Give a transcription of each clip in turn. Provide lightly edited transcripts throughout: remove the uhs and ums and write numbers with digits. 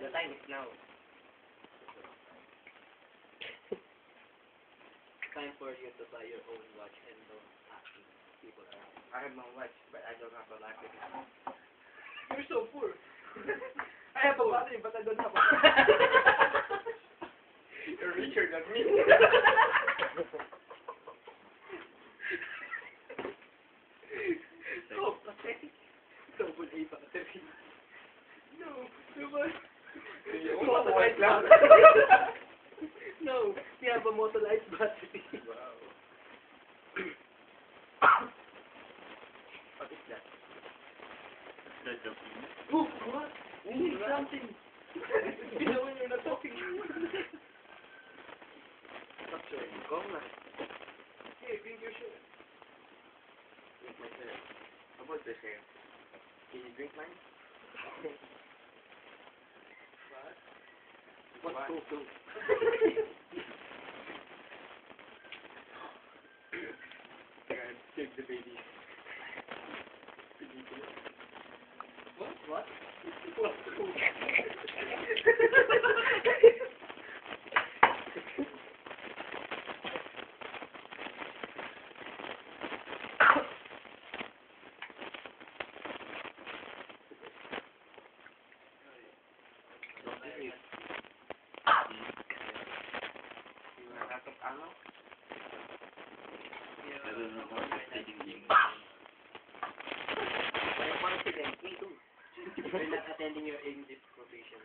The time is now. Time for you to buy your own watch and don't ask people around. I have my watch, but I don't have a battery. You're so poor. I have a battery, but I don't have a You're richer than me. Oh, pathetic. Double A battery. No, naman. Motorized lang. No, we have a motorized battery. Wow. What is that? That's a penis. Oh, what? We need something. You know when you're not talking. Stop showing. Go on. Hey, bring your shirt. Drink my shirt. How about this here? Can you drink mine? What? What? Go. Take the baby. What? What? What? Ano? I don't know what you're taking in. I'm confident. Me too. You're not attending your English profession.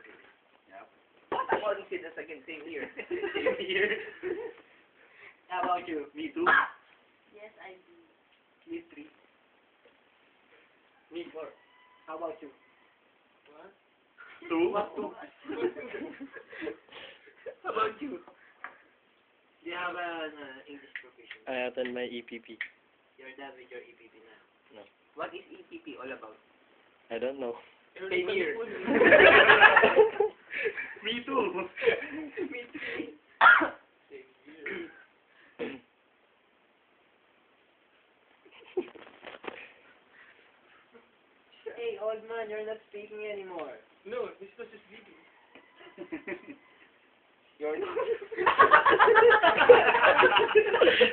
Yeah. What? I'm confident again. Same here. Same here. How about you? Me too. Yes, I do. Me 3. Me 4. How about you? What? 2? What 2? How about you? Do you have an English profession? I attend my EPP. You're done with your EPP now. No. What is EPP all about? I don't know. Same here. Me too. Me 3. Same here. Hey, old man, you're not speaking anymore. No, this was just speaking. You're not.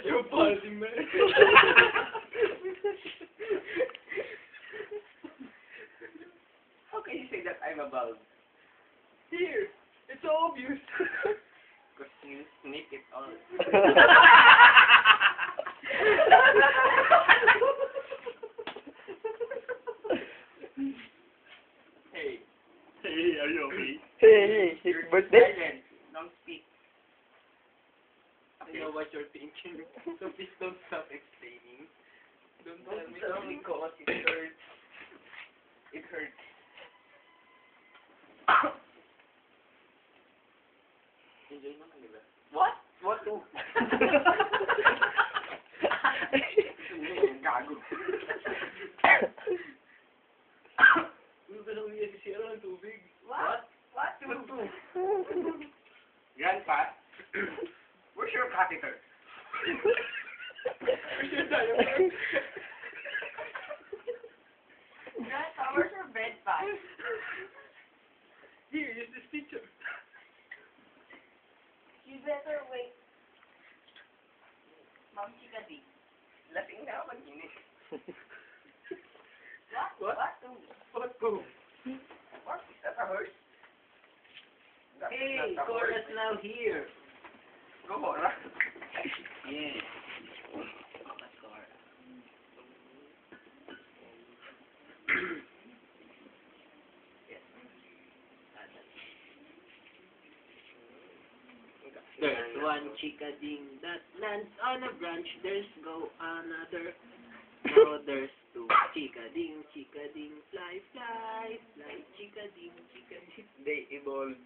You're buzzing, man. How can you say that I'm a bulb? Here, it's so obvious. Because you sneak it all. Hey. Hey, are you okay? Hey, You're it's birthday. silent. Don't speak. I know what you're thinking. So please don't stop explaining. Don't tell me cause it hurts. It hurts. Enjoy naman, di ba? What? What to? Gago. Uy, ba nang umiyak si Sierra ng tubig? What? What to? Grandpa, where's your catheter? Where's your diaper? Grandpa, where's your bed bag? Here, use this picture. You better wait. Ma'am Chikadi. Lasing na ako mag-inis. What? What? What to? What? Is that a horse? Hey, That's not a chorus horse. now here. Go, Cora. Yeah. That's Cora. Yes. There's one chickading that lands on a branch. There's go another. Now there's 2 chickading, chickading, fly, fly, fly, chickading, chickading. They evolved.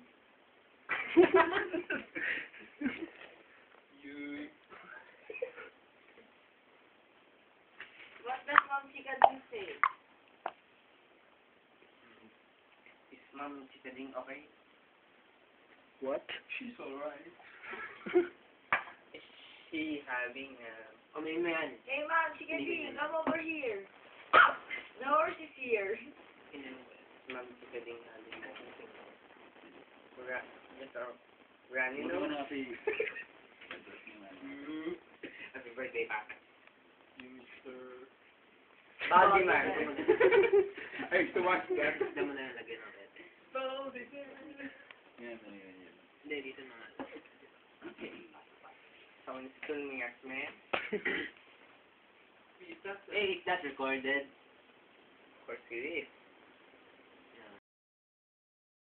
You. What does Ma'am Chikadi say? Is Mom chickading okay? What? She's alright. Is she having oh man. Hey, Ma'am Chikadi, come over here. The horse is here. Mom chickading having Mr. Ranino. Happy birthday, Papa. Baldi man. Ay, gusto mo. Gusto mo na yung lagyan ng red. Hindi, dito na nga. Sounds cool, man. Hey, is that recorded? Of course it is.